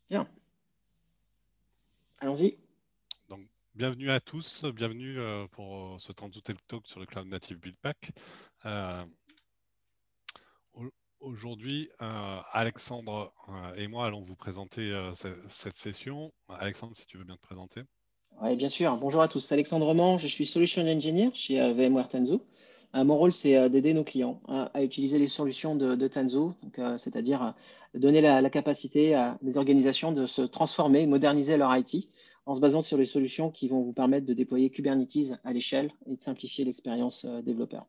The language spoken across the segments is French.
Bien, allons-y. Donc, bienvenue à tous, bienvenue pour ce Tanzu Tech Talk sur le Cloud Native Build Pack. Euh, au- Aujourd'hui, Alexandre et moi allons vous présenter cette session. Alexandre, si tu veux bien te présenter. Oui, bien sûr. Bonjour à tous. Alexandre Mans, je suis Solution Engineer chez VMware Tanzu. Mon rôle, c'est d'aider nos clients à utiliser les solutions de Tanzu, donc, c'est-à-dire donner la capacité à des organisations de se transformer, moderniser leur IT en se basant sur les solutions qui vont vous permettre de déployer Kubernetes à l'échelle et de simplifier l'expérience développeur.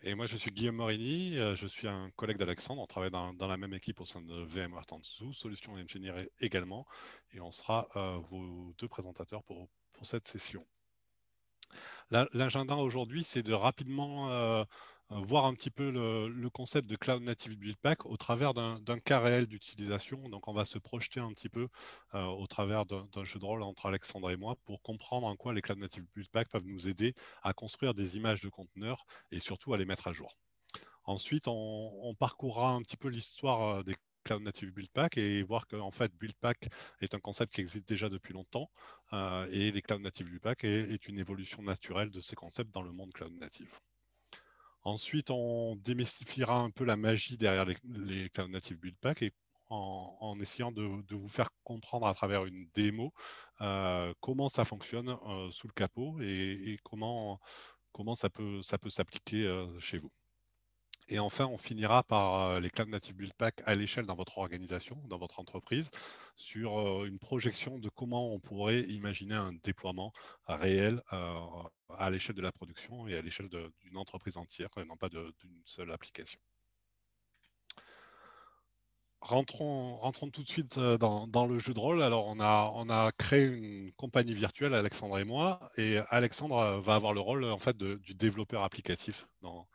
Et moi, je suis Guillaume Morini, je suis un collègue d'Alexandre. On travaille dans la même équipe au sein de VMware Tanzu, Solution Engineer également. Et on sera vos deux présentateurs pour cette session. L'agenda aujourd'hui, c'est de rapidement voir un petit peu le concept de Cloud Native Build Pack au travers d'un cas réel d'utilisation. Donc, on va se projeter un petit peu au travers d'un jeu de rôle entre Alexandre et moi pour comprendre en quoi les Cloud Native Build Pack peuvent nous aider à construire des images de conteneurs et surtout à les mettre à jour. Ensuite, on parcourra un petit peu l'histoire des Cloud Native Build Pack et voir que en fait, Build Pack est un concept qui existe déjà depuis longtemps et les Cloud Native Build Pack est une évolution naturelle de ces concepts dans le monde Cloud Native. Ensuite, on démystifiera un peu la magie derrière les Cloud Native Build Pack et en essayant de vous faire comprendre à travers une démo comment ça fonctionne sous le capot et comment ça peut s'appliquer chez vous. Et enfin, on finira par les Cloud Native Build Pack à l'échelle dans votre organisation, dans votre entreprise, sur une projection de comment on pourrait imaginer un déploiement réel à l'échelle de la production et à l'échelle d'une entreprise entière et non pas d'une seule application. Rentrons tout de suite dans le jeu de rôle. Alors, on a créé une compagnie virtuelle, Alexandre et moi, et Alexandre va avoir le rôle en fait du développeur applicatif dans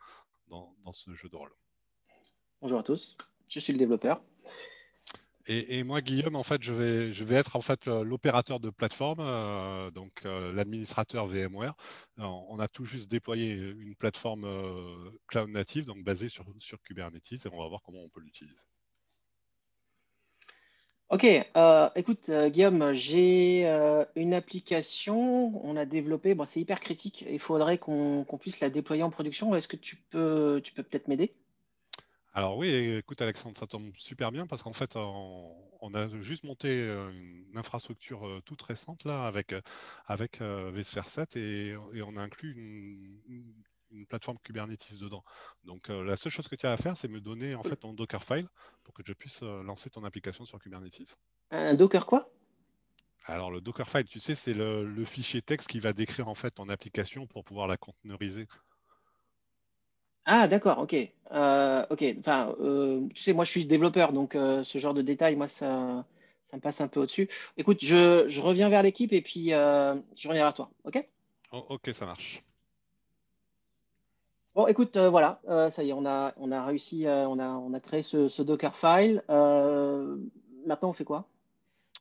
ce jeu de rôle. Bonjour à tous. Je suis le développeur. Et moi, Guillaume, en fait, je vais être en fait l'opérateur de plateforme, donc l'administrateur VMware. Alors, on a tout juste déployé une plateforme cloud native, donc basée sur Kubernetes, et on va voir comment on peut l'utiliser. Ok, écoute, Guillaume, j'ai une application, on a développé, bon, c'est hyper critique, il faudrait qu'on puisse la déployer en production. Est-ce que tu peux peut-être m'aider? Alors oui, écoute Alexandre, ça tombe super bien parce qu'en fait, on a juste monté une infrastructure toute récente là avec vSphere 7 et on a inclus une plateforme Kubernetes dedans. Donc la seule chose que tu as à faire, c'est me donner en fait Cool. ton Dockerfile pour que je puisse lancer ton application sur Kubernetes. Un Docker quoi? Alors le Dockerfile, tu sais, c'est le fichier texte qui va décrire en fait ton application pour pouvoir la conteneuriser. Ah, d'accord, ok. Ok, enfin, tu sais, moi je suis développeur, donc ce genre de détails, moi ça me passe un peu au-dessus. Écoute, je reviens vers l'équipe et puis je reviens vers toi, ok? Oh, ok, ça marche. Bon, écoute, voilà, ça y est, on a réussi, on a créé ce Dockerfile. Maintenant, on fait quoi?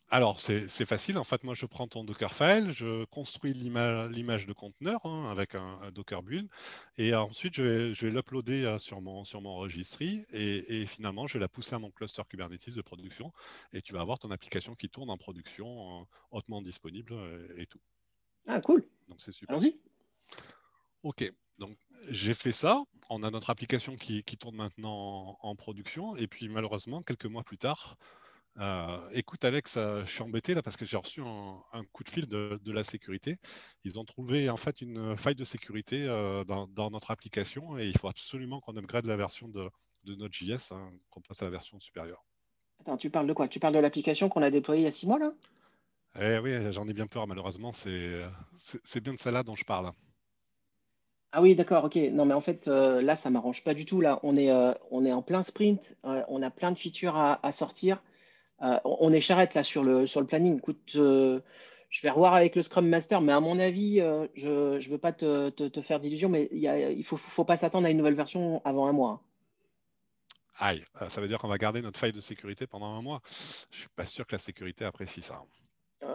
Alors, c'est facile. En fait, moi, je prends ton Dockerfile, je construis l'image de conteneur hein, avec un Docker build, et ensuite, je vais l'uploader sur mon registry, et finalement, je vais la pousser à mon cluster Kubernetes de production, et tu vas avoir ton application qui tourne en production, hautement disponible et tout. Ah, cool. Donc, c'est super. Allons-y. OK. Donc, j'ai fait ça. On a notre application qui tourne maintenant en production, et puis malheureusement, quelques mois plus tard, écoute Alex, je suis embêté là parce que j'ai reçu un coup de fil de la sécurité. Ils ont trouvé en fait une faille de sécurité dans notre application et il faut absolument qu'on upgrade la version de Node.js, hein, qu'on passe à la version supérieure. Attends, tu parles de quoi? Tu parles de l'application qu'on a déployée il y a 6 mois, là? Eh oui, j'en ai bien peur malheureusement, c'est bien de ça là dont je parle. Ah oui, d'accord, ok. Non, mais en fait, là, ça m'arrange pas du tout. Là, on est en plein sprint. On a plein de features à sortir. On est charrette là sur le planning. Écoute, je vais revoir avec le Scrum Master, mais à mon avis, je veux pas te faire d'illusions, mais faut pas s'attendre à une nouvelle version avant un mois, hein. Aïe, ça veut dire qu'on va garder notre faille de sécurité pendant un mois. Je suis pas sûr que la sécurité apprécie ça.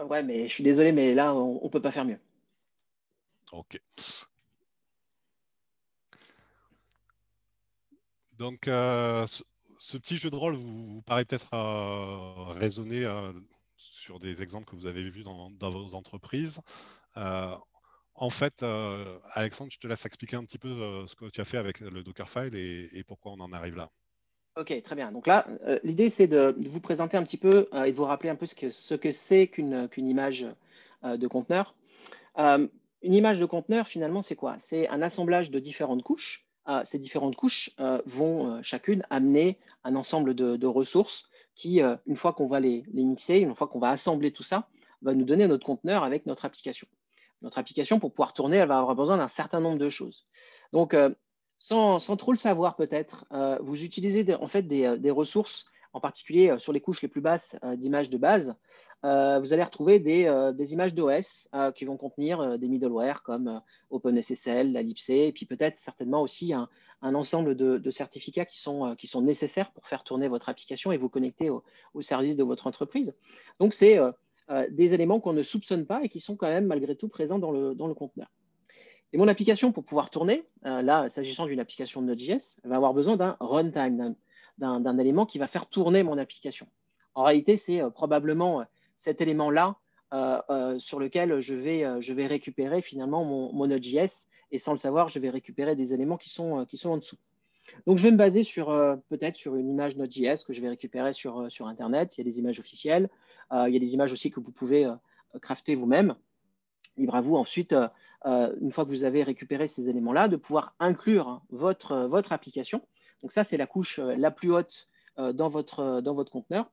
Ouais, mais je suis désolé, mais là, on peut pas faire mieux. Ok. Donc, ce petit jeu de rôle vous paraît peut-être raisonner sur des exemples que vous avez vus dans vos entreprises. En fait, Alexandre, je te laisse expliquer un petit peu ce que tu as fait avec le Dockerfile et pourquoi on en arrive là. Ok, très bien. Donc là, l'idée, c'est de vous présenter un petit peu et de vous rappeler un peu ce que c'est qu'une image de conteneur. Une image de conteneur, finalement, c'est quoi? C'est un assemblage de différentes couches. Ces différentes couches vont chacune amener un ensemble de ressources qui, une fois qu'on va les mixer, une fois qu'on va assembler tout ça, va nous donner notre conteneur avec notre application. Notre application, pour pouvoir tourner, elle va avoir besoin d'un certain nombre de choses. Donc, sans trop le savoir peut-être, vous utilisez en fait des ressources, en particulier sur les couches les plus basses d'images de base. Vous allez retrouver des images d'OS qui vont contenir des middleware comme OpenSSL, la libc, et puis peut-être certainement aussi un ensemble de certificats qui sont nécessaires pour faire tourner votre application et vous connecter au service de votre entreprise. Donc, c'est des éléments qu'on ne soupçonne pas et qui sont quand même malgré tout présents dans le conteneur. Et mon application, pour pouvoir tourner, là, s'agissant d'une application de Node.js, elle va avoir besoin d'un runtime, d'un élément qui va faire tourner mon application. En réalité, c'est probablement cet élément-là sur lequel je vais récupérer finalement mon Node.js. Et sans le savoir, je vais récupérer des éléments qui sont en dessous. Donc, je vais me baser peut-être sur une image Node.js que je vais récupérer sur Internet. Il y a des images officielles. Il y a des images aussi que vous pouvez crafter vous-même. Libre à vous ensuite, une fois que vous avez récupéré ces éléments-là, de pouvoir inclure votre application. Donc ça, c'est la couche la plus haute dans votre conteneur.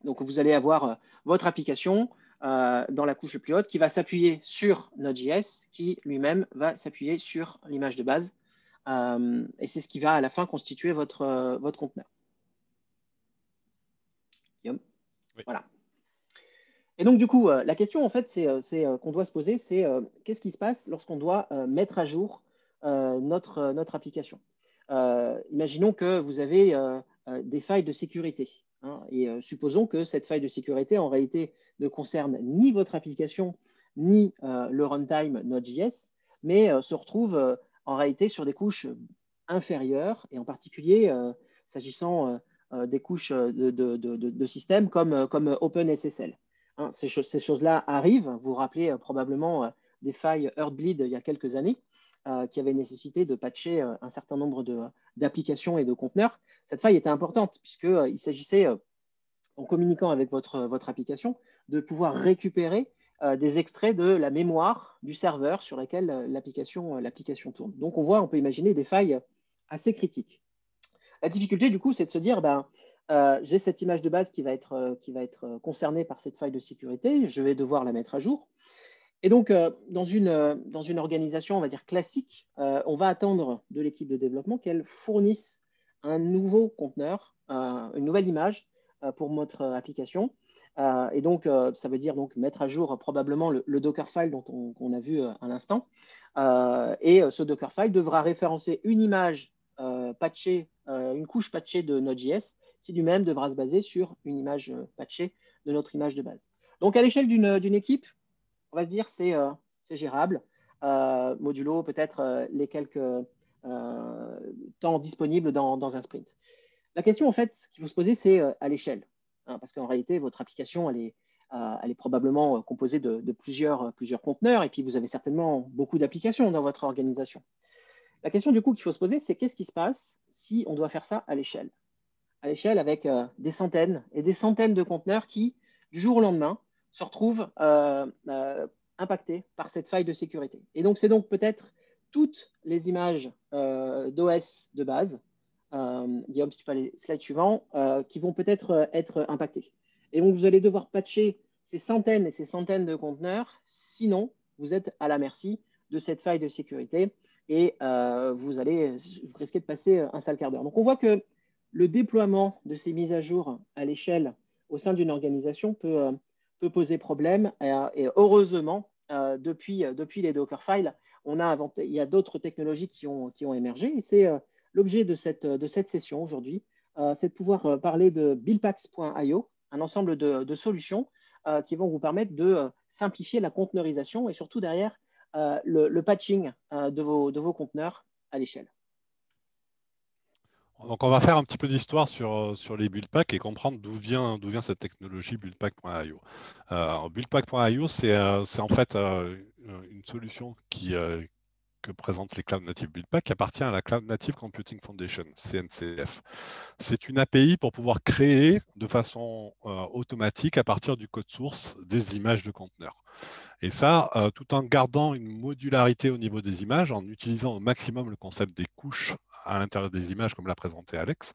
Donc vous allez avoir votre application dans la couche la plus haute qui va s'appuyer sur Node.js, qui lui-même va s'appuyer sur l'image de base. Et c'est ce qui va à la fin constituer votre conteneur. Guillaume. Oui. Voilà. Et donc, du coup, la question, en fait, qu'on doit se poser, c'est qu'est-ce qui se passe lorsqu'on doit mettre à jour notre application? Imaginons que vous avez des failles de sécurité. Hein, et supposons que cette faille de sécurité, en réalité, ne concerne ni votre application, ni le runtime Node.js, mais se retrouve en réalité sur des couches inférieures, et en particulier, s'agissant des couches de systèmes comme OpenSSL. Hein, ces choses-là arrivent. Vous vous rappelez probablement des failles Heartbleed il y a quelques années qui avaient nécessité de patcher un certain nombre d'applications et de conteneurs. Cette faille était importante puisqu'il s'agissait, en communiquant avec votre application, de pouvoir récupérer des extraits de la mémoire du serveur sur laquelle l'application tourne. Donc, on peut imaginer des failles assez critiques. La difficulté, du coup, c'est de se dire, j'ai cette image de base qui va être concernée par cette faille de sécurité, je vais devoir la mettre à jour. Et donc, dans une organisation, on va dire classique, on va attendre de l'équipe de développement qu'elle fournisse un nouveau conteneur, une nouvelle image pour notre application. Et donc, ça veut dire donc mettre à jour probablement le Dockerfile dont on a vu à l'instant. Et ce Dockerfile devra référencer une image patchée, une couche patchée de Node.js qui lui-même devra se baser sur une image patchée de notre image de base. Donc, à l'échelle d'une équipe, on va se dire c'est gérable, modulo peut-être les quelques temps disponibles dans un sprint. La question en fait qu'il faut se poser, c'est à l'échelle, hein, parce qu'en réalité, votre application, elle est probablement composée de plusieurs conteneurs, et puis vous avez certainement beaucoup d'applications dans votre organisation. La question du coup qu'il faut se poser, c'est qu'est-ce qui se passe si on doit faire ça à l'échelle? À l'échelle avec des centaines et des centaines de conteneurs qui, du jour au lendemain, se retrouvent impactés par cette faille de sécurité. Et donc, c'est donc peut-être toutes les images d'OS de base, Guillaume, si tu fais les slides suivants, qui vont peut-être être impactées. Et donc, vous allez devoir patcher ces centaines et ces centaines de conteneurs, sinon, vous êtes à la merci de cette faille de sécurité et vous risquez de passer un sale quart d'heure. Donc, on voit que le déploiement de ces mises à jour à l'échelle au sein d'une organisation peut poser problème. Et heureusement, depuis les Dockerfiles, il y a d'autres technologies qui ont émergé. Et c'est l'objet de cette session aujourd'hui, c'est de pouvoir parler de buildpacks.io, un ensemble de solutions qui vont vous permettre de simplifier la conteneurisation et surtout derrière le patching de vos conteneurs à l'échelle. Donc, on va faire un petit peu d'histoire sur les build packs et comprendre d'où vient cette technologie buildpack.io. Buildpack.io, c'est en fait une solution que présentent les Cloud Native Build Pack qui appartient à la Cloud Native Computing Foundation, CNCF. C'est une API pour pouvoir créer de façon automatique à partir du code source des images de conteneurs. Et ça, tout en gardant une modularité au niveau des images, en utilisant au maximum le concept des couches à l'intérieur des images, comme l'a présenté Alex,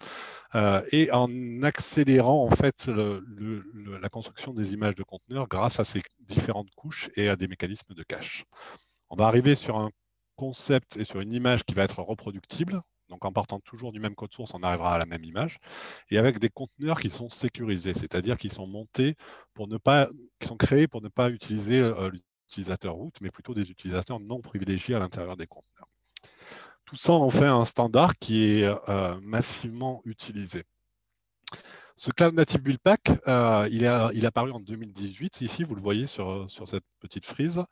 et en accélérant en fait la construction des images de conteneurs grâce à ces différentes couches et à des mécanismes de cache. On va arriver sur un concept et sur une image qui va être reproductible. Donc en partant toujours du même code source, on arrivera à la même image, et avec des conteneurs qui sont sécurisés, c'est-à-dire qui sont montés pour ne pas, qui sont créés pour ne pas utiliser l'utilisateur root, mais plutôt des utilisateurs non privilégiés à l'intérieur des conteneurs. Tout ça en fait un standard qui est massivement utilisé. Ce Cloud Native Build Pack, il est apparu en 2018. Ici, vous le voyez sur cette petite frise.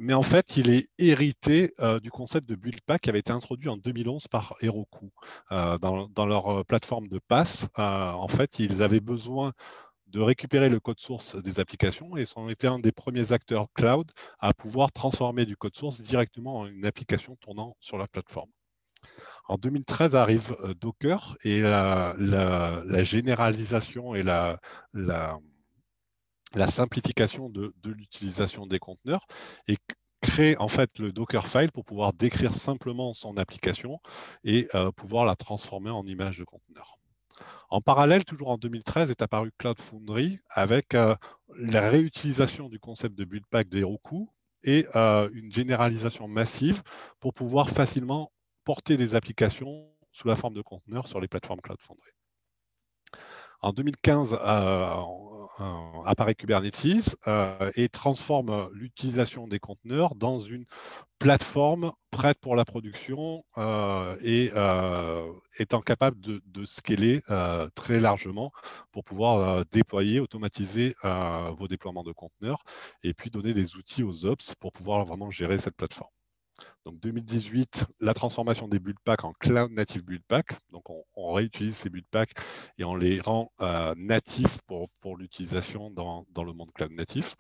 Mais en fait, il est hérité du concept de Build Pack qui avait été introduit en 2011 par Heroku. Dans leur plateforme de pass, en fait, ils avaient besoin de récupérer le code source des applications et ont été un des premiers acteurs cloud à pouvoir transformer du code source directement en une application tournant sur la plateforme. En 2013 arrive Docker et la généralisation et la simplification de l'utilisation des conteneurs et crée en fait le Dockerfile pour pouvoir décrire simplement son application et pouvoir la transformer en image de conteneur. En parallèle, toujours en 2013, est apparu Cloud Foundry avec la réutilisation du concept de build pack des Heroku et une généralisation massive pour pouvoir facilement porter des applications sous la forme de conteneurs sur les plateformes Cloud Foundry. En 2015, apparaît Kubernetes et transforme l'utilisation des conteneurs dans une plateforme prête pour la production et étant capable de scaler très largement pour pouvoir déployer, automatiser vos déploiements de conteneurs et puis donner des outils aux ops pour pouvoir vraiment gérer cette plateforme. Donc 2018, la transformation des build packs en Cloud Native Build Pack. Donc on réutilise ces build packs et on les rend natifs pour l'utilisation dans le monde Cloud Natif.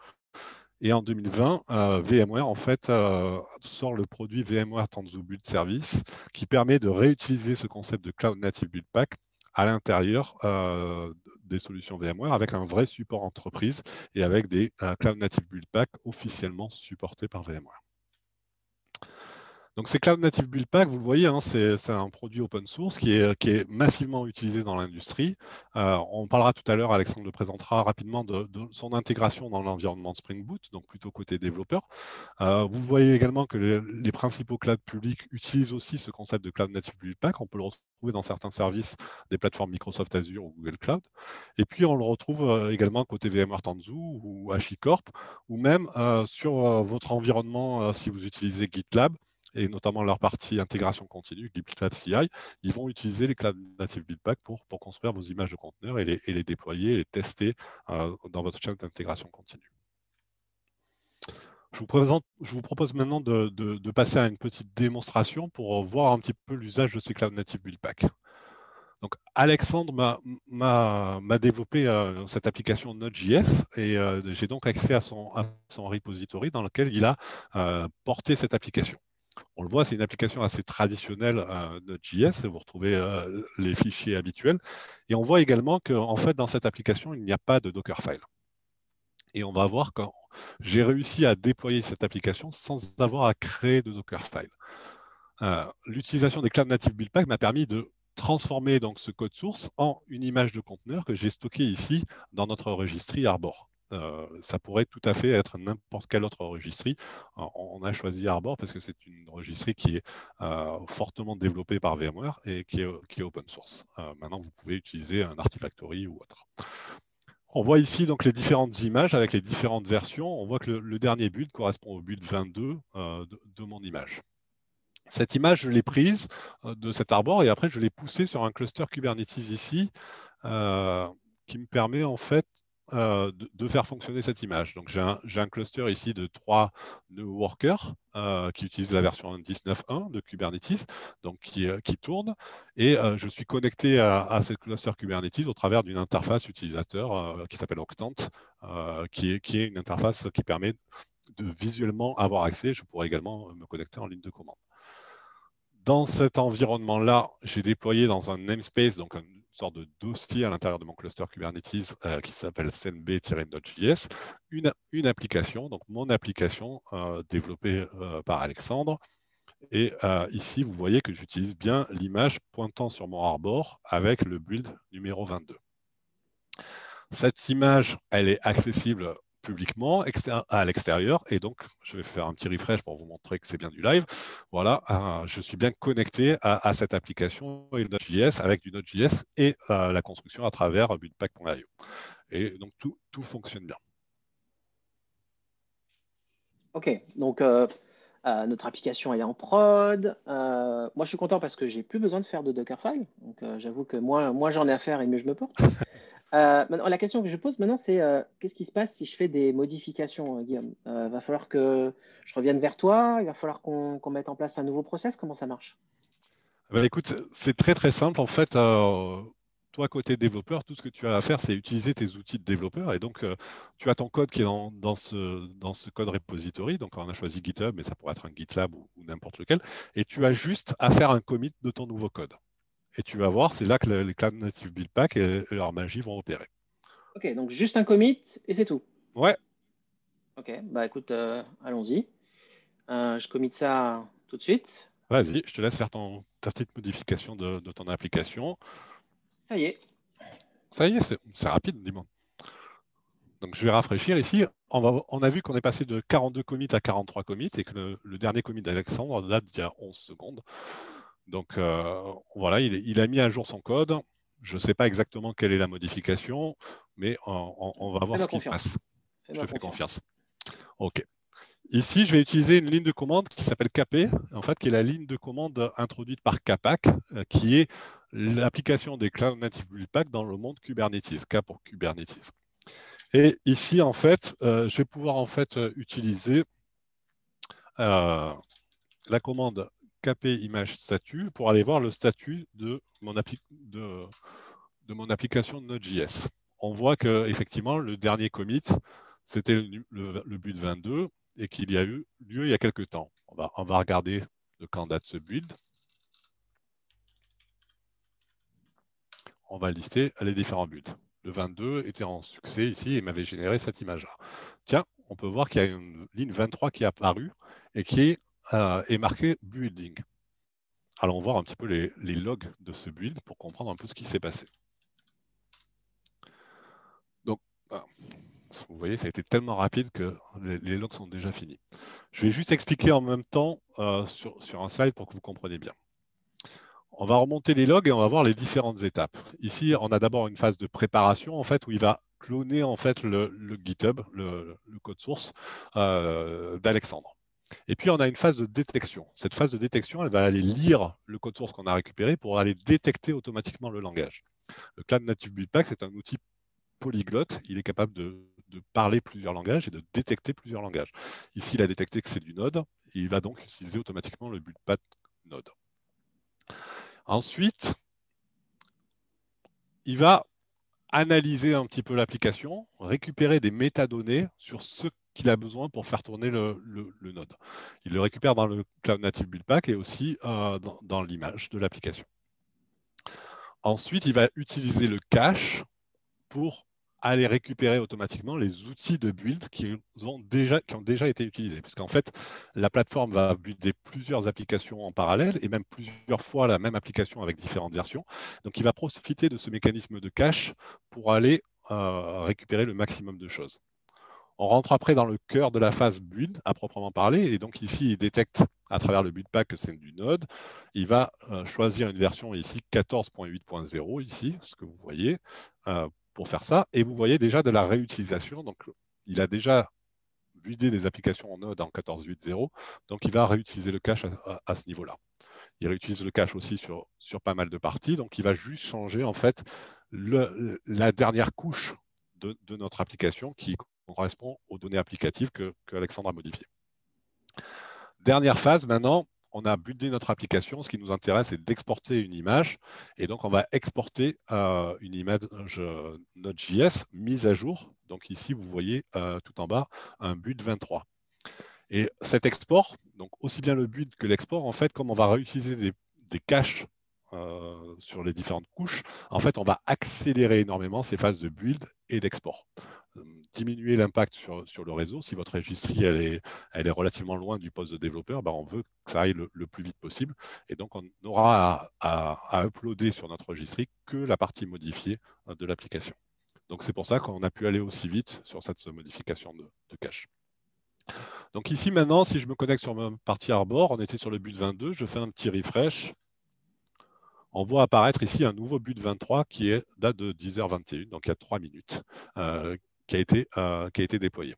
Et en 2020, VMware en fait sort le produit VMware Tanzu Build Service qui permet de réutiliser ce concept de Cloud Native Build Pack à l'intérieur des solutions VMware avec un vrai support entreprise et avec des Cloud Native Build Pack officiellement supportés par VMware. Donc ces Cloud Native Build Pack, vous le voyez, hein, c'est un produit open source qui est massivement utilisé dans l'industrie. On parlera tout à l'heure, Alexandre le présentera rapidement de son intégration dans l'environnement Spring Boot, donc plutôt côté développeur. Vous voyez également que les principaux clouds publics utilisent aussi ce concept de Cloud Native Build Pack. On peut le retrouver dans certains services des plateformes Microsoft Azure ou Google Cloud. Et puis on le retrouve également côté VMware Tanzu ou HashiCorp, ou même sur votre environnement si vous utilisez GitLab, et notamment leur partie intégration continue, GitLab CI, ils vont utiliser les Cloud Native Build Pack pour construire vos images de conteneurs et les déployer et les tester dans votre chaîne d'intégration continue. Je vous propose maintenant de passer à une petite démonstration pour voir un petit peu l'usage de ces Cloud Native Build Pack. Donc, Alexandre m'a développé cette application Node.js et j'ai donc accès à son repository dans lequel il a porté cette application. On le voit, c'est une application assez traditionnelle Node.js, vous retrouvez les fichiers habituels. Et on voit également qu'en fait, dans cette application, il n'y a pas de Dockerfile. Et on va voir que j'ai réussi à déployer cette application sans avoir à créer de Dockerfile. L'utilisation des Cloud Native Build Pack m'a permis de transformer donc ce code source en une image de conteneur que j'ai stockée ici dans notre registry Arbor. Ça pourrait tout à fait être n'importe quelle autre registry. On a choisi Arbor parce que c'est une registry qui est fortement développée par VMware et qui est open source. Maintenant, vous pouvez utiliser un Artifactory ou autre. On voit ici donc les différentes images avec les différentes versions. On voit que le dernier build correspond au build 22 de mon image. Cette image, je l'ai prise de cet Arbor et après, je l'ai poussée sur un cluster Kubernetes ici qui me permet en fait de faire fonctionner cette image. Donc, j'ai un cluster ici de 3 nœuds workers qui utilisent la version 19.1 de Kubernetes, donc qui tourne. Et je suis connecté à ce cluster Kubernetes au travers d'une interface utilisateur qui s'appelle Octant, qui est une interface qui permet de visuellement avoir accès. Je pourrais également me connecter en ligne de commande. Dans cet environnement-là, j'ai déployé dans un namespace, donc une sorte de dossier à l'intérieur de mon cluster Kubernetes qui s'appelle cnb-node.js, une application, donc mon application développée par Alexandre. Et ici, vous voyez que j'utilise bien l'image pointant sur mon arbor avec le build numéro 22. Cette image, elle est accessible publiquement à l'extérieur, et donc je vais faire un petit refresh pour vous montrer que c'est bien du live. Voilà, je suis bien connecté à cette application et le Node.js avec du Node.js et la construction à travers buildpack.io. Et donc tout fonctionne bien. Ok, donc notre application elle est en prod. Moi je suis content parce que j'ai plus besoin de faire de Dockerfile. Donc j'avoue que moi j'en ai à faire et mieux je me porte. Maintenant, la question que je pose maintenant, c'est qu'est-ce qui se passe si je fais des modifications, Guillaume? Va falloir que je revienne vers toi, il va falloir qu'on mette en place un nouveau process, comment ça marche? Ben, écoute, c'est très très simple. En fait, toi, côté développeur, tout ce que tu as à faire, c'est utiliser tes outils de développeur. Et donc, tu as ton code qui est dans ce code repository. Donc, on a choisi GitHub, mais ça pourrait être un GitLab ou n'importe lequel. Et tu as juste à faire un commit de ton nouveau code. Et tu vas voir, c'est là que les Cloud Native Build Pack et leur magie vont opérer. Ok, donc juste un commit et c'est tout. Ouais, Ok, bah écoute, allons-y. Je commit ça tout de suite. vas-y, je te laisse faire ta petite modification de ton application. Ça y est. Ça y est, c'est rapide, dis-moi. Donc, je vais rafraîchir ici. On a vu qu'on est passé de 42 commits à 43 commits et que le dernier commit d'Alexandre date d'il y a 11 secondes. Donc, voilà, il a mis à jour son code. Je ne sais pas exactement quelle est la modification, mais on va voir Fais-moi ce qui se passe. confiance. Je Fais-moi te fais confiance. confiance. OK. Ici, je vais utiliser une ligne de commande qui s'appelle KP, en fait, qui est la ligne de commande introduite par Kpack, qui est l'application des Cloud Native Build Pack dans le monde Kubernetes, K pour Kubernetes. Et ici, en fait, je vais pouvoir en fait utiliser la commande kp image statut pour aller voir le statut de mon application Node.js. On voit que effectivement le dernier commit, c'était le build 22 et qu'il y a eu lieu il y a quelques temps. On va regarder de quand date ce build. On va lister les différents builds. Le 22 était en succès ici et m'avait généré cette image-là. Tiens, on peut voir qu'il y a une ligne 23 qui est apparue et qui est marquée building. Allons voir un petit peu les logs de ce build pour comprendre un peu ce qui s'est passé. Donc, vous voyez, ça a été tellement rapide que les logs sont déjà finis. Je vais juste expliquer en même temps sur un slide pour que vous compreniez bien. On va remonter les logs et on va voir les différentes étapes. Ici, on a d'abord une phase de préparation en fait, où il va cloner en fait, le GitHub, le code source d'Alexandre. Et puis, on a une phase de détection. Cette phase de détection, elle va aller lire le code source qu'on a récupéré pour aller détecter automatiquement le langage. Le Cloud Native Build Pack, c'est un outil polyglotte. Il est capable de parler plusieurs langages et de détecter plusieurs langages. Ici, il a détecté que c'est du Node. Et il va donc utiliser automatiquement le buildpack Node. Ensuite, il va analyser un petit peu l'application, récupérer des métadonnées sur ce qu'il a besoin pour faire tourner le node. Il le récupère dans le Cloud Native Build Pack et aussi dans l'image de l'application. Ensuite, il va utiliser le cache pour aller récupérer automatiquement les outils de build qui ont déjà été utilisés. Puisqu'en fait, la plateforme va builder plusieurs applications en parallèle et même plusieurs fois la même application avec différentes versions. Donc, il va profiter de ce mécanisme de cache pour aller récupérer le maximum de choses. On rentre après dans le cœur de la phase build à proprement parler. Et donc ici, il détecte à travers le build pack que c'est du Node. Il va choisir une version ici 14.8.0 ici, ce que vous voyez, pour faire ça. Et vous voyez déjà de la réutilisation. Donc il a déjà buildé des applications en Node en 14.8.0. Donc il va réutiliser le cache à ce niveau-là. Il réutilise le cache aussi sur pas mal de parties. Donc il va juste changer en fait la dernière couche de notre application qui correspond aux données applicatives que Alexandre a modifiées. Dernière phase, maintenant, on a buildé notre application. Ce qui nous intéresse, c'est d'exporter une image. Et donc, on va exporter une image Node.js mise à jour. Donc ici, vous voyez tout en bas un build 23. Et cet export, donc aussi bien le build que l'export, en fait, comme on va réutiliser des caches sur les différentes couches, en fait, on va accélérer énormément ces phases de build et d'export. Diminuer l'impact sur le réseau. Si votre registry elle est relativement loin du poste de développeur, ben on veut que ça aille le plus vite possible. Et donc, on n'aura à uploader sur notre registry que la partie modifiée de l'application. Donc, c'est pour ça qu'on a pu aller aussi vite sur cette modification de cache. Donc ici, maintenant, si je me connecte sur ma partie Arbor, on était sur le but 22, je fais un petit refresh. On voit apparaître ici un nouveau but 23 qui date de 10h21, donc il y a 3 minutes, qui a été déployé.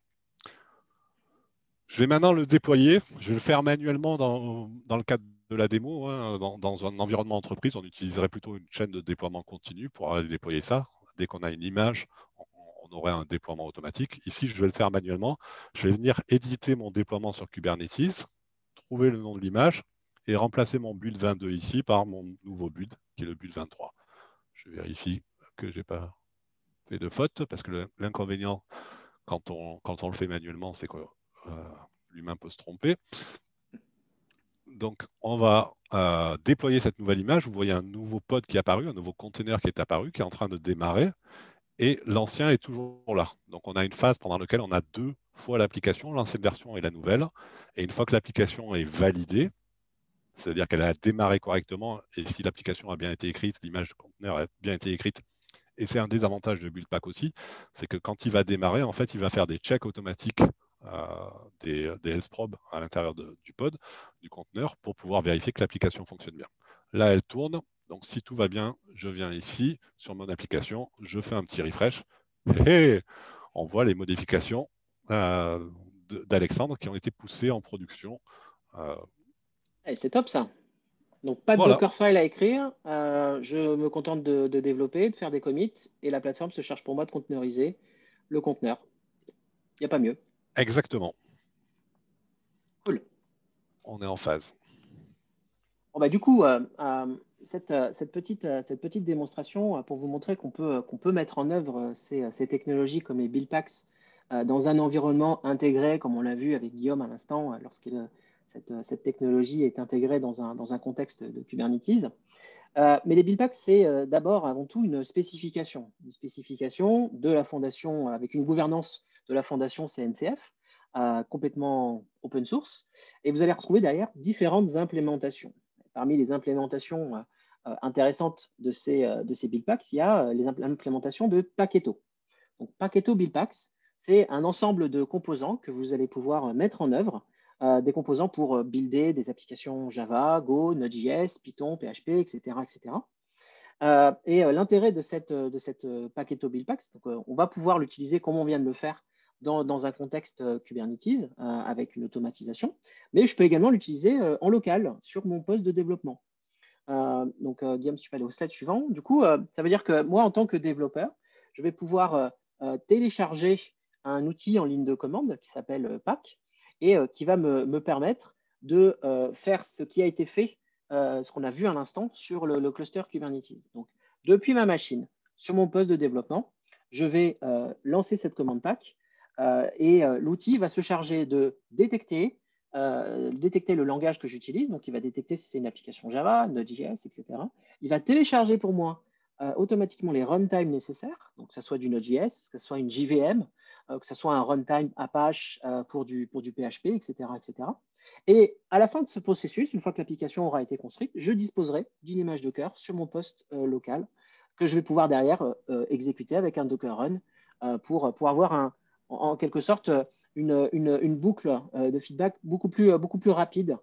Je vais maintenant le déployer. Je vais le faire manuellement dans le cadre de la démo. Hein, dans un environnement entreprise, on utiliserait plutôt une chaîne de déploiement continu pour aller déployer ça. Dès qu'on a une image, on aurait un déploiement automatique. Ici, je vais le faire manuellement. Je vais venir éditer mon déploiement sur Kubernetes, trouver le nom de l'image et remplacer mon build 22 ici par mon nouveau build, qui est le build 23. Je vérifie que je n'ai pas fait de faute, parce que l'inconvénient, quand on le fait manuellement, c'est que l'humain peut se tromper. Donc, on va déployer cette nouvelle image. Vous voyez un nouveau pod qui est apparu, un nouveau container qui est apparu, qui est en train de démarrer. Et l'ancien est toujours là. Donc, on a une phase pendant laquelle on a 2 fois l'application, l'ancienne version et la nouvelle. Et une fois que l'application est validée, c'est-à-dire qu'elle a démarré correctement, et si l'application a bien été écrite, l'image de conteneur a bien été écrite, et c'est un des avantages de Buildpack aussi, c'est que quand il va démarrer, en fait, il va faire des checks automatiques, des health probes à l'intérieur du pod, du conteneur, pour pouvoir vérifier que l'application fonctionne bien. Là, elle tourne. Donc, si tout va bien, je viens ici, sur mon application, je fais un petit refresh. Et on voit les modifications d'Alexandre qui ont été poussées en production. C'est top ça. Donc, pas de Voilà, Dockerfile à écrire. Je me contente de développer, de faire des commits, et la plateforme se charge pour moi de conteneuriser le conteneur. Il n'y a pas mieux. exactement. Cool. On est en phase. Bon, bah, du coup, cette petite démonstration pour vous montrer qu'on peut mettre en œuvre ces technologies comme les Buildpacks dans un environnement intégré, comme on l'a vu avec Guillaume à l'instant, lorsque cette technologie est intégrée dans un contexte de Kubernetes. Mais les Buildpacks, c'est d'abord, avant tout, une spécification de la fondation avec une gouvernance de la fondation CNCF, complètement open source. Et vous allez retrouver derrière différentes implémentations. Parmi les implémentations intéressantes de ces Buildpacks, il y a l'implémentation de Paketo. Donc, Paketo Buildpacks, c'est un ensemble de composants que vous allez pouvoir mettre en œuvre, des composants pour builder des applications Java, Go, Node.js, Python, PHP, etc. etc. L'intérêt de cette Paketo Buildpacks, on va pouvoir l'utiliser comme on vient de le faire dans un contexte Kubernetes avec une automatisation, mais je peux également l'utiliser en local sur mon poste de développement. Guillaume, si tu peux aller au slide suivant. Du coup, ça veut dire que moi, en tant que développeur, je vais pouvoir télécharger un outil en ligne de commande qui s'appelle Pack et qui va me permettre de faire ce qui a été fait, ce qu'on a vu à l'instant sur le cluster Kubernetes. Donc, depuis ma machine, sur mon poste de développement, je vais lancer cette commande Pack et l'outil va se charger de détecter le langage que j'utilise. Donc, il va détecter si c'est une application Java, Node.js, etc. Il va télécharger pour moi automatiquement les runtimes nécessaires, donc que ce soit du Node.js, que ce soit une JVM, que ce soit un runtime Apache pour du PHP, etc., etc. Et à la fin de ce processus, une fois que l'application aura été construite, je disposerai d'une image Docker sur mon poste local que je vais pouvoir derrière exécuter avec un Docker Run pour avoir en quelque sorte une boucle de feedback beaucoup plus rapide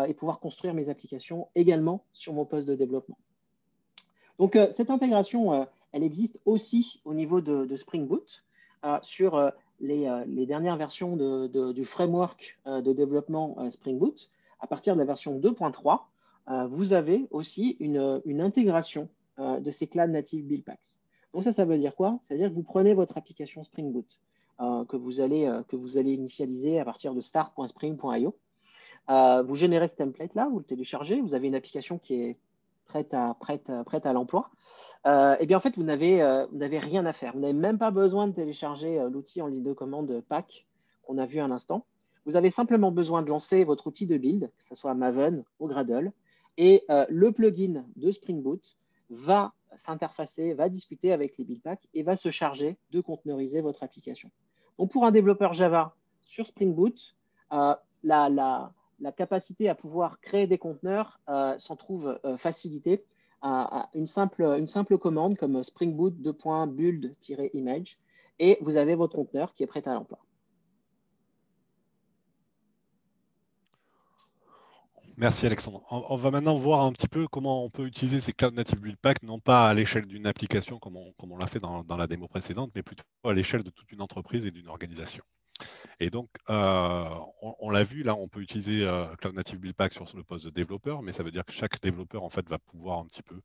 et pouvoir construire mes applications également sur mon poste de développement. Donc, cette intégration, elle existe aussi au niveau de Spring Boot sur les dernières versions du framework de développement Spring Boot. À partir de la version 2.3, vous avez aussi une intégration de ces cloud native Buildpacks. Donc ça veut dire quoi? Ça veut dire que vous prenez votre application Spring Boot que vous allez initialiser à partir de start.spring.io. Vous générez ce template-là, vous le téléchargez, vous avez une application qui est prête à l'emploi. Et bien en fait, vous n'avez rien à faire. Vous n'avez même pas besoin de télécharger l'outil en ligne de commande Pack qu'on a vu à l'instant. Vous avez simplement besoin de lancer votre outil de build, que ce soit Maven ou Gradle, et le plugin de Spring Boot va s'interfacer, va discuter avec les build packs et va se charger de conteneuriser votre application. Donc pour un développeur Java sur Spring Boot, la capacité à pouvoir créer des conteneurs s'en trouve facilitée à une simple commande comme Spring Boot build-image et vous avez votre conteneur qui est prêt à l'emploi. Merci Alexandre. On va maintenant voir un petit peu comment on peut utiliser ces Cloud Native Build Pack, non pas à l'échelle d'une application comme on l'a fait dans la démo précédente, mais plutôt à l'échelle de toute une entreprise et d'une organisation. Et donc, on l'a vu, là, on peut utiliser Cloud Native Build Pack sur le poste de développeur, mais ça veut dire que chaque développeur, en fait, va pouvoir un petit peu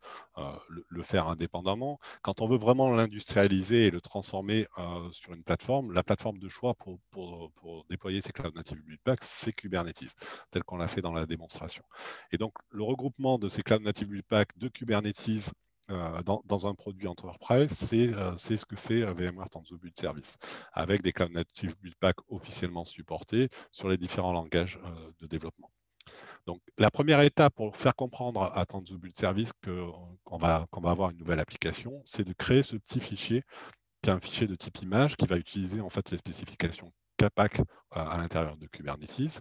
le faire indépendamment. Quand on veut vraiment l'industrialiser et le transformer sur une plateforme, la plateforme de choix pour déployer ces Cloud Native Build Pack, c'est Kubernetes, tel qu'on l'a fait dans la démonstration. Et donc, le regroupement de ces Cloud Native Build Pack de Kubernetes dans un produit enterprise, c'est ce que fait VMware Tanzu Build Service, avec des Cloud Native Build Pack officiellement supportés sur les différents langages de développement. Donc, la première étape pour faire comprendre à Tanzu Build Service qu'on va avoir une nouvelle application, c'est de créer ce petit fichier, qui est un fichier de type image, qui va utiliser en fait les spécifications KPAC à l'intérieur de Kubernetes,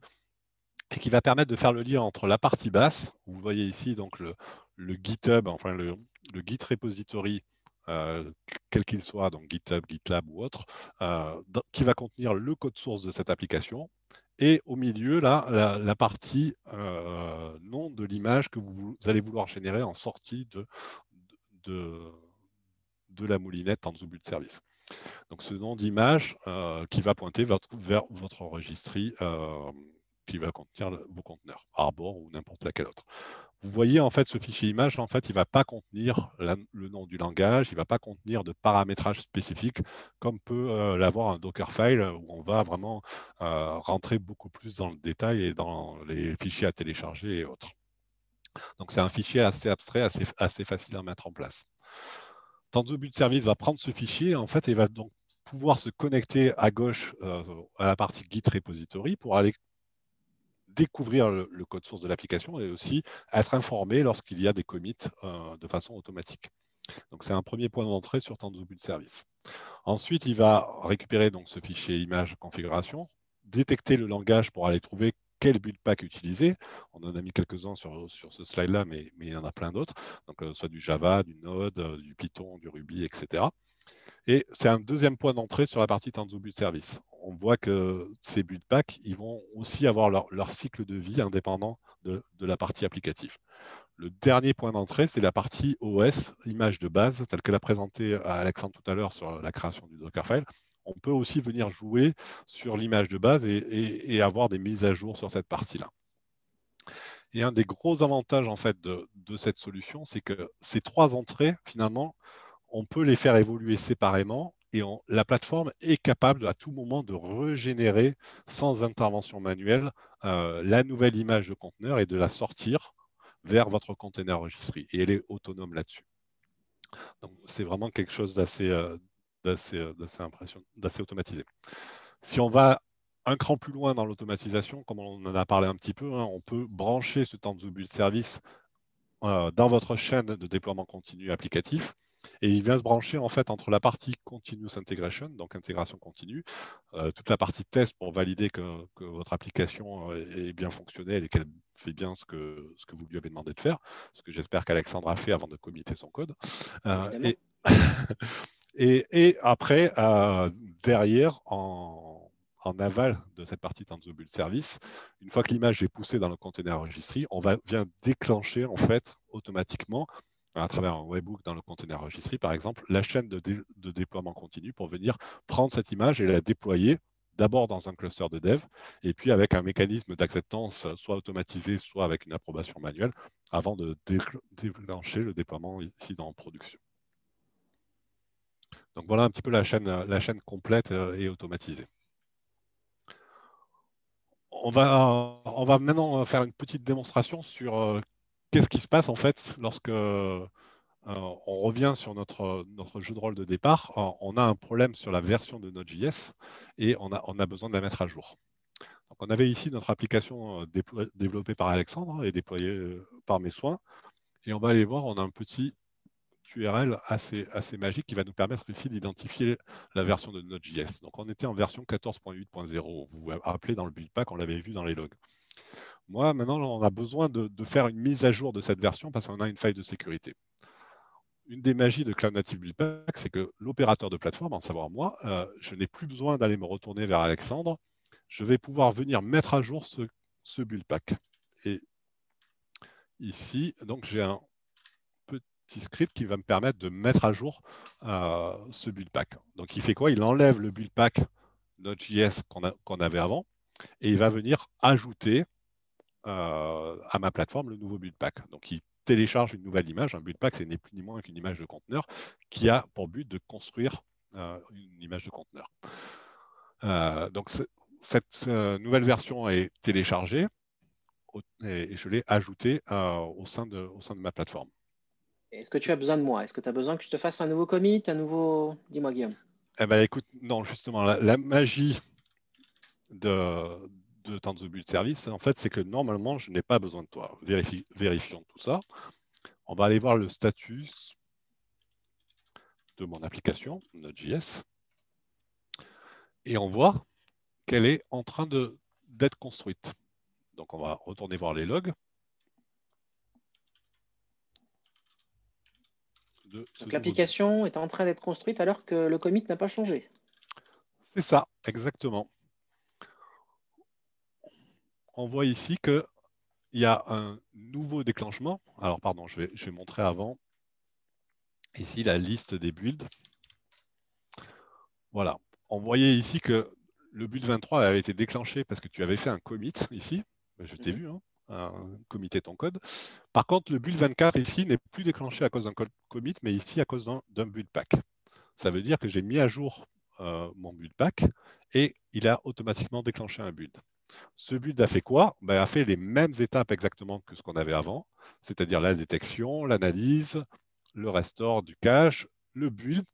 et qui va permettre de faire le lien entre la partie basse, vous voyez ici donc le GitHub, enfin le Git repository, quel qu'il soit, donc GitHub, GitLab ou autre, qui va contenir le code source de cette application, et au milieu, là, la partie nom de l'image que vous allez vouloir générer en sortie de la moulinette Tanzu Build Service. Donc ce nom d'image qui va pointer vers votre registry qui va contenir vos conteneurs, Arbor ou n'importe laquelle autre. Vous voyez, en fait, ce fichier image, en fait, il ne va pas contenir le nom du langage, il ne va pas contenir de paramétrage spécifique, comme peut l'avoir un Dockerfile, où on va vraiment rentrer beaucoup plus dans le détail et dans les fichiers à télécharger et autres. Donc, c'est un fichier assez abstrait, assez facile à mettre en place. Tanzu Build Service va prendre ce fichier, en fait, et va donc pouvoir se connecter à gauche à la partie Git Repository pour aller découvrir le code source de l'application et aussi être informé lorsqu'il y a des commits de façon automatique. Donc, c'est un premier point d'entrée sur Tanzu Build Service. Ensuite, il va récupérer donc ce fichier image configuration, détecter le langage pour aller trouver quel build pack utiliser. On en a mis quelques-uns sur ce slide-là, mais il y en a plein d'autres. Donc, soit du Java, du Node, du Python, du Ruby, etc. Et c'est un deuxième point d'entrée sur la partie Tanzu Build Service. On voit que ces build packs, ils vont aussi avoir leur cycle de vie indépendant de la partie applicative. Le dernier point d'entrée, c'est la partie OS, image de base, telle que l'a présenté Alexandre tout à l'heure sur la création du Dockerfile. On peut aussi venir jouer sur l'image de base et avoir des mises à jour sur cette partie-là. Et un des gros avantages en fait de cette solution, c'est que ces trois entrées, finalement, on peut les faire évoluer séparément et la plateforme est capable à tout moment de régénérer sans intervention manuelle la nouvelle image de conteneur et de la sortir vers votre container registry. Et elle est autonome là-dessus. Donc, c'est vraiment quelque chose d'assez impressionnant, d'assez automatisé. Si on va un cran plus loin dans l'automatisation, comme on en a parlé un petit peu, hein, on peut brancher ce Tanzu Build Service dans votre chaîne de déploiement continu applicatif. Et il vient se brancher en fait entre la partie continuous integration, donc intégration continue, toute la partie test pour valider que votre application est bien fonctionnelle et qu'elle fait bien ce que vous lui avez demandé de faire, ce que j'espère qu'Alexandre a fait avant de committer son code. Et après, derrière, en aval de cette partie Tanzu Build Service, une fois que l'image est poussée dans le container registry, on vient déclencher en fait automatiquement à travers un webhook dans le container registry, par exemple, la chaîne de déploiement continu pour venir prendre cette image et la déployer d'abord dans un cluster de dev, et puis avec un mécanisme d'acceptance soit automatisé, soit avec une approbation manuelle, avant de déclencher le déploiement ici dans production. Donc voilà un petit peu la chaîne complète et automatisée. On va maintenant faire une petite démonstration sur qu'est-ce qui se passe en fait lorsque on revient sur notre jeu de rôle de départ. On a un problème sur la version de Node.js et on a besoin de la mettre à jour. Donc on avait ici notre application développée par Alexandre et déployée par mes soins. Et on va aller voir, on a un petit URL assez magique qui va nous permettre ici d'identifier la version de Node.js. Donc on était en version 14.8.0. Vous vous rappelez dans le build pack, on l'avait vu dans les logs. Moi, maintenant, on a besoin de faire une mise à jour de cette version parce qu'on a une faille de sécurité. Une des magies de Cloud Native Build Pack, c'est que l'opérateur de plateforme, à savoir moi, je n'ai plus besoin d'aller me retourner vers Alexandre. Je vais pouvoir venir mettre à jour ce build pack. Et ici, donc j'ai un petit script qui va me permettre de mettre à jour ce build pack. Donc il fait quoi? Il enlève le build pack Node.js qu'on avait avant et il va venir ajouter à ma plateforme le nouveau build pack. Donc il télécharge une nouvelle image. Un build pack, c'est ni plus ni moins qu'une image de conteneur qui a pour but de construire une image de conteneur. Donc cette nouvelle version est téléchargée et je l'ai ajoutée au sein de ma plateforme. Est-ce que tu as besoin de moi? Est-ce que tu as besoin que je te fasse un nouveau commit, un nouveau... Dis-moi, Guillaume. Eh ben, écoute, non, justement, la magie de Tanzu Build Service, en fait, c'est que normalement, je n'ai pas besoin de toi. Vérifions tout ça. On va aller voir le statut de mon application, Node.js, et on voit qu'elle est en train d'être construite. Donc, on va retourner voir les logs. Donc l'application est en train d'être construite alors que le commit n'a pas changé. C'est ça, exactement. On voit ici qu'il y a un nouveau déclenchement. Alors, pardon, je vais montrer avant. Ici, la liste des builds. Voilà. On voyait ici que le build 23 avait été déclenché parce que tu avais fait un commit ici. Je t'ai vu, hein, committer ton code. Par contre, le build 24 ici n'est plus déclenché à cause d'un commit, mais ici à cause d'un build pack. Ça veut dire que j'ai mis à jour mon build pack et il a automatiquement déclenché un build. Ce build a fait quoi? Ben, a fait les mêmes étapes exactement que ce qu'on avait avant, c'est-à-dire la détection, l'analyse, le restore du cache, le build.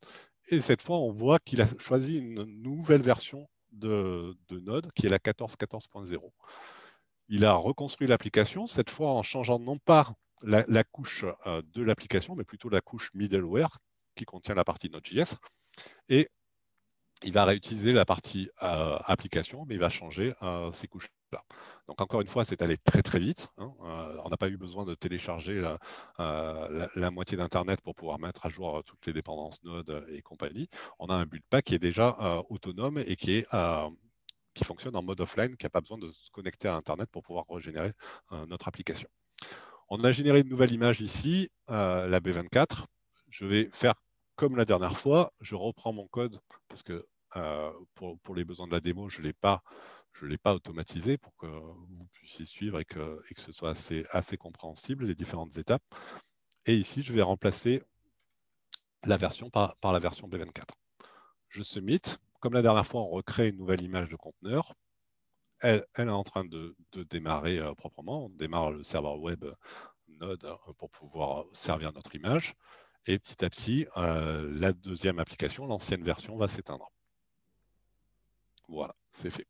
Et cette fois, on voit qu'il a choisi une nouvelle version de Node qui est la 14.14.0. Il a reconstruit l'application, cette fois en changeant non pas la couche de l'application, mais plutôt la couche middleware qui contient la partie Node.js. Et il va réutiliser la partie application, mais il va changer ces couches-là. Donc encore une fois, c'est allé très très vite. Hein. On n'a pas eu besoin de télécharger la moitié d'Internet pour pouvoir mettre à jour toutes les dépendances Node et compagnie. On a un build pack qui est déjà autonome et qui fonctionne en mode offline, qui n'a pas besoin de se connecter à Internet pour pouvoir régénérer notre application. On a généré une nouvelle image ici, la B24. Je vais faire comme la dernière fois, je reprends mon code parce que pour les besoins de la démo, je ne l'ai pas automatisé pour que vous puissiez suivre et que ce soit assez compréhensible, les différentes étapes. Et ici, je vais remplacer la version par la version B24. Je submit. Comme la dernière fois, on recrée une nouvelle image de conteneur. Elle est en train de démarrer proprement. On démarre le serveur web Node pour pouvoir servir notre image. Et petit à petit, la deuxième application, l'ancienne version, va s'éteindre. Voilà, c'est fait.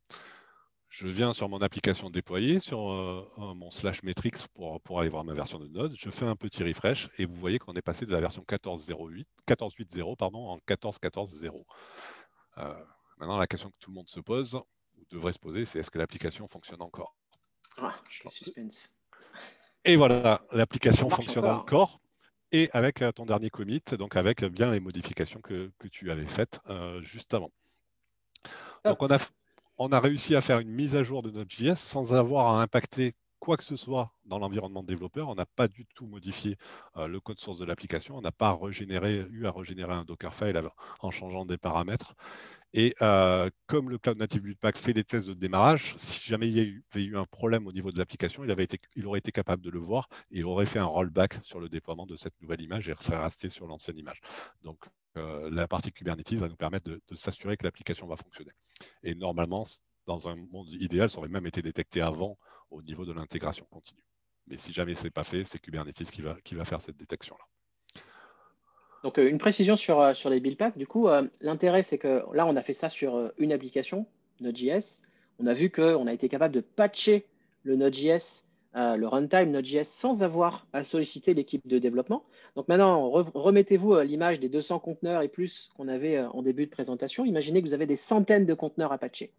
Je viens sur mon application déployée, sur mon /metrics pour aller voir ma version de Node. Je fais un petit refresh et vous voyez qu'on est passé de la version 14.8.0 en 14.14.0. Maintenant, la question que tout le monde se pose, ou devrait se poser, c'est est-ce que l'application fonctionne encore? Ah, quel suspense. Et voilà, l'application Ça marche fonctionne encore. encore. Et avec ton dernier commit, donc avec bien les modifications que tu avais faites juste avant. Donc Top. on a réussi à faire une mise à jour de Node.js sans avoir à impacter quoi que ce soit dans l'environnement de développeur. On n'a pas du tout modifié le code source de l'application. On n'a pas eu à régénérer un Dockerfile en changeant des paramètres. Et comme le Cloud Native Buildpack fait les tests de démarrage, si jamais il y avait eu un problème au niveau de l'application, il aurait été capable de le voir et il aurait fait un rollback sur le déploiement de cette nouvelle image et serait resté sur l'ancienne image. Donc, la partie Kubernetes va nous permettre de s'assurer que l'application va fonctionner. Et normalement, dans un monde idéal, ça aurait même été détecté avant au niveau de l'intégration continue. Mais si jamais ce n'est pas fait, c'est Kubernetes qui va faire cette détection-là. Donc, une précision sur les build packs. Du coup, l'intérêt, c'est que là, on a fait ça sur une application, Node.js. On a vu qu'on a été capable de patcher le Node.js, le runtime Node.js, sans avoir à solliciter l'équipe de développement. Donc maintenant, remettez-vous l'image des 200 conteneurs et plus qu'on avait en début de présentation. Imaginez que vous avez des centaines de conteneurs à patcher.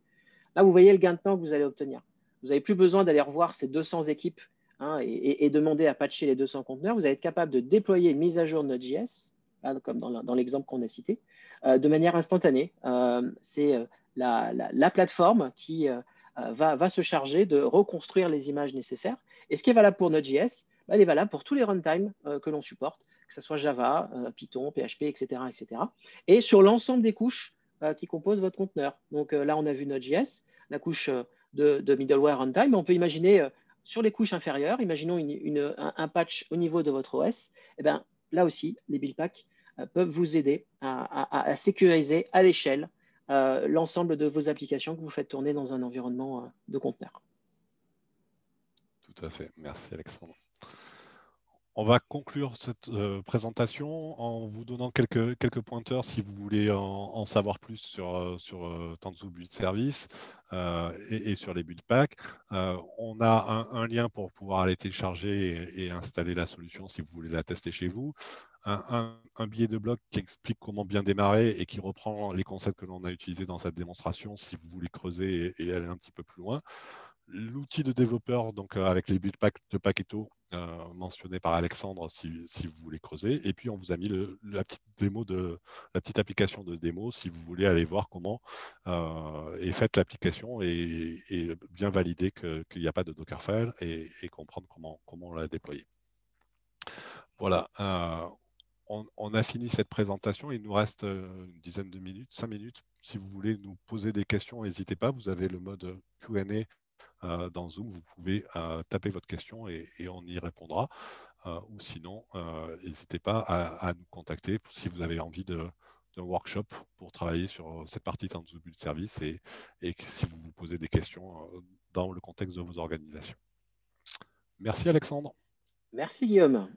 Là, vous voyez le gain de temps que vous allez obtenir. Vous n'avez plus besoin d'aller revoir ces 200 équipes, hein, et demander à patcher les 200 conteneurs. Vous allez être capable de déployer une mise à jour de Node.js, comme dans l'exemple qu'on a cité, de manière instantanée. C'est la plateforme qui va se charger de reconstruire les images nécessaires. Et ce qui est valable pour Node.js, elle est valable pour tous les runtimes que l'on supporte, que ce soit Java, Python, PHP, etc., etc. Et sur l'ensemble des couches qui composent votre conteneur. Donc là, on a vu Node.js, la couche de middleware runtime. On peut imaginer sur les couches inférieures, imaginons un patch au niveau de votre OS. Et bien, là aussi, les build packs peuvent vous aider à sécuriser à l'échelle l'ensemble de vos applications que vous faites tourner dans un environnement de conteneur. Tout à fait. Merci Alexandre. On va conclure cette présentation en vous donnant quelques pointeurs si vous voulez en savoir plus sur Tanzu Build Service et sur les build packs. On a un lien pour pouvoir aller télécharger et installer la solution si vous voulez la tester chez vous. Un billet de blog qui explique comment bien démarrer et qui reprend les concepts que l'on a utilisés dans cette démonstration si vous voulez creuser et aller un petit peu plus loin. L'outil de développeur, donc avec les build packs de Paketo mentionné par Alexandre si vous voulez creuser. Et puis on vous a mis la petite application de démo si vous voulez aller voir comment est faite l'application et bien valider qu'il n'y a pas de Dockerfile et comprendre comment on l'a déployé. Voilà. On a fini cette présentation. Il nous reste une dizaine de minutes, 5 minutes. Si vous voulez nous poser des questions, n'hésitez pas. Vous avez le mode Q&A dans Zoom, vous pouvez taper votre question et on y répondra. Ou sinon, n'hésitez pas à nous contacter si vous avez envie d'un workshop pour travailler sur cette partie Tanzu Build Service et si vous vous posez des questions dans le contexte de vos organisations. Merci Alexandre. Merci Guillaume.